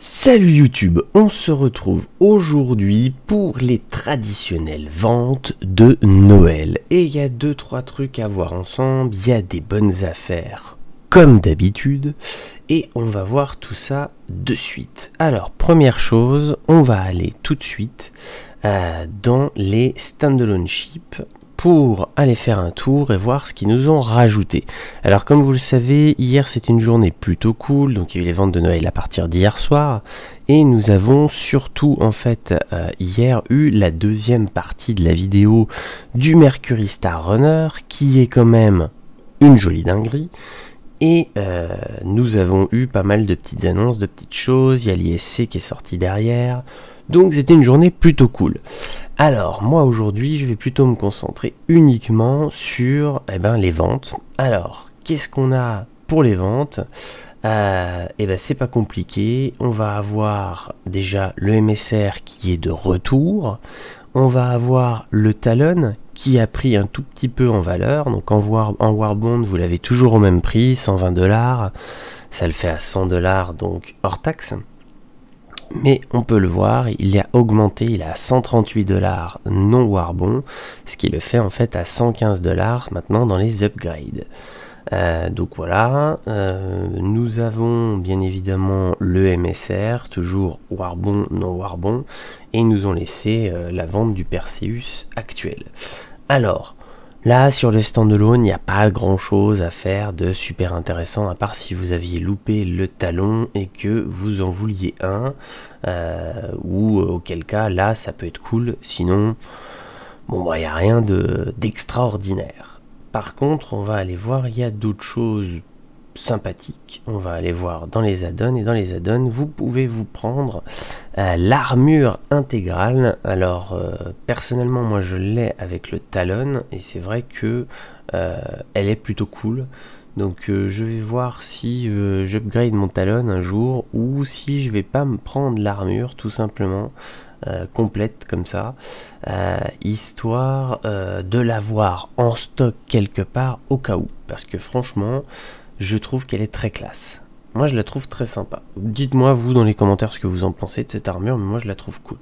Salut YouTube, on se retrouve aujourd'hui pour les traditionnelles ventes de Noël. Et il y a 2-3 trucs à voir ensemble, il y a des bonnes affaires comme d'habitude. Et on va voir tout ça de suite. Alors première chose, on va aller tout de suite dans les standalone ships pour aller faire un tour et voir ce qu'ils nous ont rajouté. Alors comme vous le savez, hier c'était une journée plutôt cool, donc il y a eu les ventes de Noël à partir d'hier soir, et nous avons surtout en fait hier eu la deuxième partie de la vidéo du Mercury Star Runner, qui est quand même une jolie dinguerie. Et nous avons eu pas mal de petites annonces, de petites choses, il y a l'ISC qui est sorti derrière, donc c'était une journée plutôt cool. Alors moi aujourd'hui je vais plutôt me concentrer uniquement sur les ventes. Alors qu'est-ce qu'on a pour les ventes? C'est pas compliqué, on va avoir déjà le MSR qui est de retour, on va avoir le Talon qui a pris un tout petit peu en valeur, donc en Warbond vous l'avez toujours au même prix, 120 $, ça le fait à 100 $, donc hors taxe. Mais on peut le voir, il a augmenté, il est à 138 $ non Warbond, ce qui le fait en fait à 115 $ maintenant dans les upgrades. Donc voilà, nous avons bien évidemment le MSR, toujours Warbond, non Warbond, et ils nous ont laissé la vente du Perseus actuel. Alors, là sur le standalone, il n'y a pas grand chose à faire de super intéressant, à part si vous aviez loupé le talon et que vous en vouliez un, ou auquel cas là ça peut être cool, sinon bon il n'y a rien d'extraordinaire. Par contre, on va aller voir, il y a d'autres choses sympathiques. On va aller voir dans les add-ons, et dans les add-ons, vous pouvez vous prendre l'armure intégrale. Alors, personnellement, moi je l'ai avec le Talon, et c'est vrai que elle est plutôt cool. Donc je vais voir si j'upgrade mon Talon un jour, ou si je vais pas me prendre l'armure, tout simplement. Complète comme ça, histoire de l'avoir en stock quelque part au cas où, parce que franchement je trouve qu'elle est très classe. Moi je la trouve très sympa. Dites-moi vous dans les commentaires ce que vous en pensez de cette armure, mais moi je la trouve cool.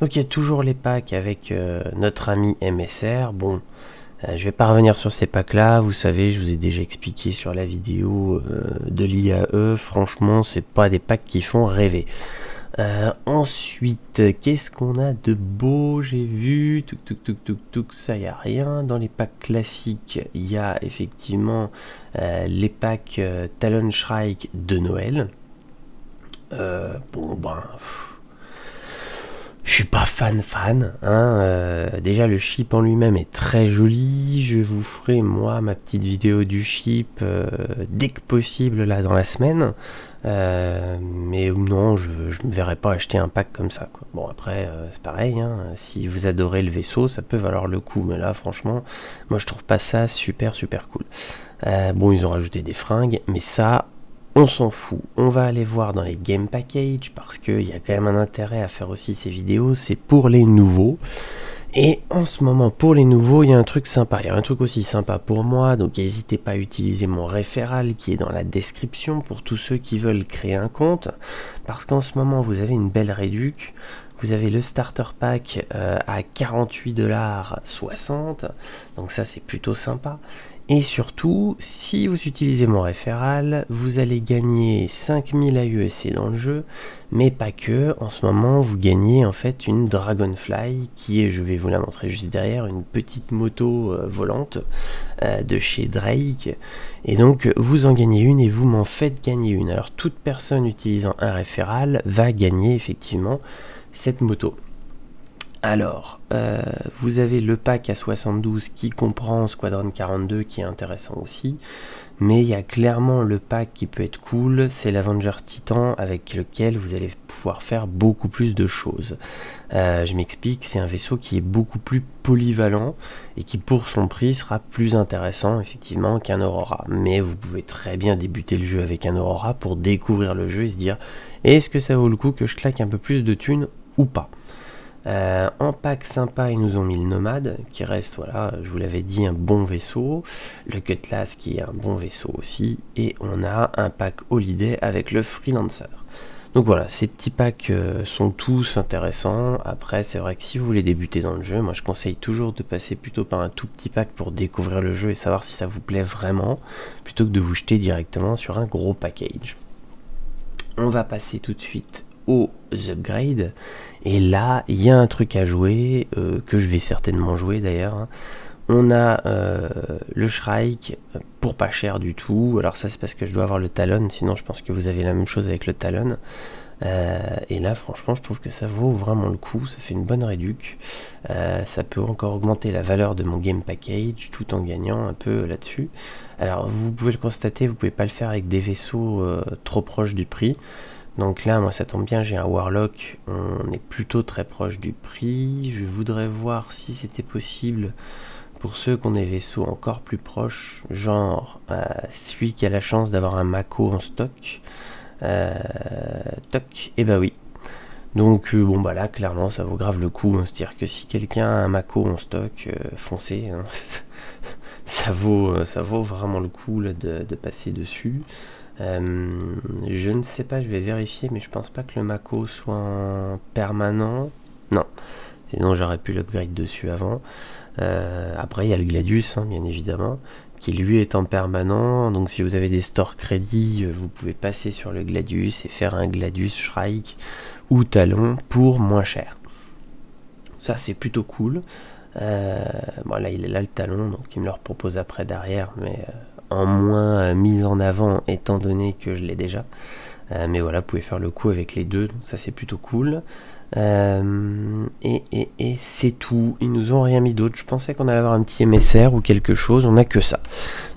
Donc il y a toujours les packs avec notre ami MSR. Bon, je vais pas revenir sur ces packs là, vous savez, je vous ai déjà expliqué sur la vidéo de l'IAE, franchement c'est pas des packs qui font rêver. Ensuite, qu'est-ce qu'on a de beau? J'ai vu, ça y a rien. Dans les packs classiques, il y a effectivement les packs Talon Shrike de Noël. Je suis pas fan, hein. Déjà le chip en lui-même est très joli. Je vous ferai moi ma petite vidéo du chip dès que possible là dans la semaine. Mais non, je me verrai pas acheter un pack comme ça, quoi. Bon après c'est pareil, hein. Si vous adorez le vaisseau, ça peut valoir le coup. Mais là franchement, moi je trouve pas ça super cool. Bon, ils ont rajouté des fringues, mais ça on s'en fout. On va aller voir dans les game package, parce qu'il y a quand même un intérêt à faire aussi ces vidéos, c'est pour les nouveaux. Et en ce moment, pour les nouveaux, il y a un truc sympa. Il y a un truc aussi sympa pour moi, donc n'hésitez pas à utiliser mon référal qui est dans la description pour tous ceux qui veulent créer un compte. Parce qu'en ce moment, vous avez une belle réduc. Vous avez le starter pack à 48 $ 60, donc ça c'est plutôt sympa. Et surtout, si vous utilisez mon référal, vous allez gagner 5000 AUSC dans le jeu, mais pas que. En ce moment, vous gagnez en fait une Dragonfly, qui est, je vais vous la montrer juste derrière, une petite moto volante de chez Drake. Et donc, vous en gagnez une et vous m'en faites gagner une. Alors, toute personne utilisant un référal va gagner effectivement cette moto. Alors, vous avez le pack à 72 qui comprend Squadron 42 qui est intéressant aussi, mais il y a clairement le pack qui peut être cool, c'est l'Avenger Titan avec lequel vous allez pouvoir faire beaucoup plus de choses. Je m'explique, c'est un vaisseau qui est beaucoup plus polyvalent et qui pour son prix sera plus intéressant effectivement qu'un Aurora. Mais vous pouvez très bien débuter le jeu avec un Aurora pour découvrir le jeu et se dire est-ce que ça vaut le coup que je claque un peu plus de thunes ou pas. En pack sympa, ils nous ont mis le Nomade qui reste, voilà, je vous l'avais dit, un bon vaisseau, le Cutlass qui est un bon vaisseau aussi, et on a un pack Holiday avec le Freelancer. Donc voilà, ces petits packs sont tous intéressants. Après, c'est vrai que si vous voulez débuter dans le jeu, moi je conseille toujours de passer plutôt par un tout petit pack pour découvrir le jeu et savoir si ça vous plaît vraiment, plutôt que de vous jeter directement sur un gros package. On va passer tout de suite aux upgrades. Et là, il y a un truc à jouer, que je vais certainement jouer d'ailleurs, hein. On a le Shrike pour pas cher du tout. Alors ça c'est parce que je dois avoir le Talon, sinon je pense que vous avez la même chose avec le Talon. Et là franchement je trouve que ça vaut vraiment le coup, ça fait une bonne réduc. Ça peut encore augmenter la valeur de mon game package tout en gagnant un peu là-dessus. Alors vous pouvez le constater, vous pouvez pas le faire avec des vaisseaux trop proches du prix. Donc là, moi ça tombe bien, j'ai un Warlock, on est plutôt très proche du prix. Je voudrais voir si c'était possible pour ceux qui ont des vaisseaux encore plus proches, genre celui qui a la chance d'avoir un Mako en stock. Toc, et bah oui. Donc bon bah là clairement ça vaut grave le coup, hein. C'est-à-dire que si quelqu'un a un Mako en stock, foncez, hein. ça vaut vraiment le coup là, de passer dessus. Je ne sais pas, je vais vérifier, mais je pense pas que le Mako soit en permanent. Non, sinon j'aurais pu l'upgrade dessus avant. Après il y a le Gladius, hein, bien évidemment, qui lui est en permanent. Donc si vous avez des store crédits, vous pouvez passer sur le Gladius et faire un Gladius Shrike ou Talon pour moins cher. Ça c'est plutôt cool. Bon là il est là le Talon, donc il me le propose après derrière, mais en moins mise en avant étant donné que je l'ai déjà. Mais voilà, vous pouvez faire le coup avec les deux, donc ça c'est plutôt cool. Et c'est tout, ils nous ont rien mis d'autre. Je pensais qu'on allait avoir un petit MSR ou quelque chose, on n'a que ça.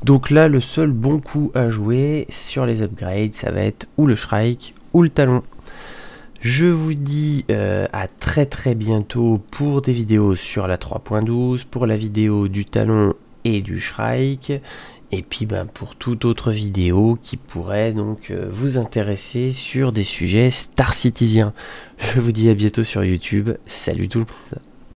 Donc là le seul bon coup à jouer sur les upgrades, ça va être ou le Shrike ou le Talon. Je vous dis à très bientôt pour des vidéos sur la 3.12, pour la vidéo du Talon et du Shrike, et puis ben, pour toute autre vidéo qui pourrait donc vous intéresser sur des sujets Star Citizen. Je vous dis à bientôt sur YouTube, salut tout le monde.